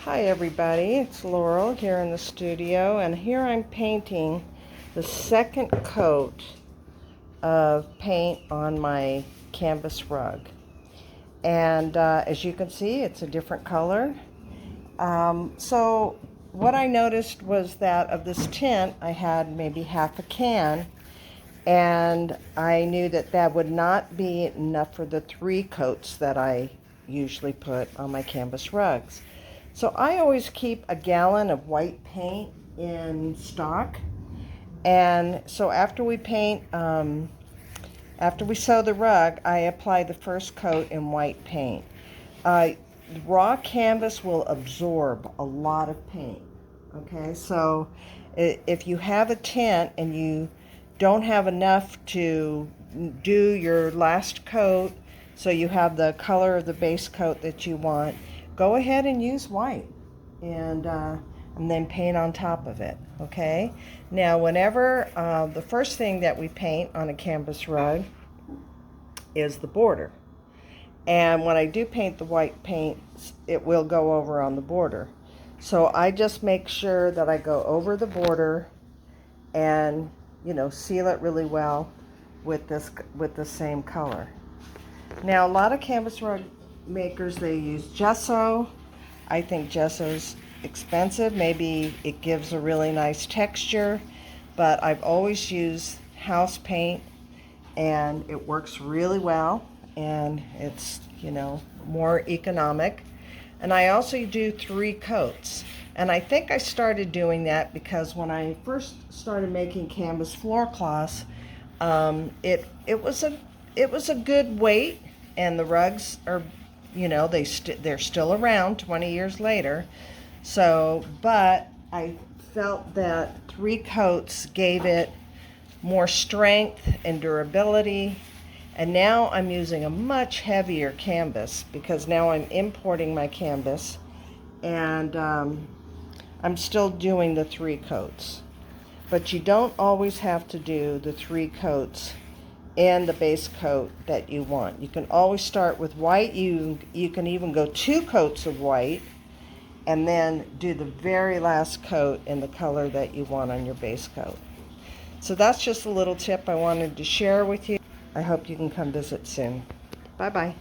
Hi everybody, it's Laurel here in the studio, and here I'm painting the second coat of paint on my canvas rug. And as you can see, it's a different color. So what I noticed was that of this tint, I had maybe half a can, and I knew that that would not be enough for the 3 coats that I usually put on my canvas rugs. So I always keep a gallon of white paint in stock, and so after we paint, after we sew the rug, I apply the first coat in white paint. Raw canvas will absorb a lot of paint, okay? So if you have a tint and you don't have enough to do your last coat, so you have the color of the base coat that you want, go ahead and use white and then paint on top of it, okay? Now, whenever, the first thing that we paint on a canvas rug is the border. And when I do paint the white paint, it will go over on the border. So I just make sure that I go over the border and, seal it really well with the same color. Now, a lot of canvas rug makers, they use gesso. I think gesso's expensive. Maybe it gives a really nice texture, but I've always used house paint and it works really well, and it's, more economic. And I also do 3 coats. And I think I started doing that because when I first started making canvas floor cloths, it was a good weight, and the rugs are, they're still around 20 years later. So, but I felt that 3 coats gave it more strength and durability. And now I'm using a much heavier canvas because now I'm importing my canvas, and I'm still doing the 3 coats. But you don't always have to do the 3 coats and the base coat that you want. You can always start with white. You can even go 2 coats of white and then do the very last coat in the color that you want on your base coat. So that's just a little tip I wanted to share with you. I hope you can come visit soon. Bye-bye.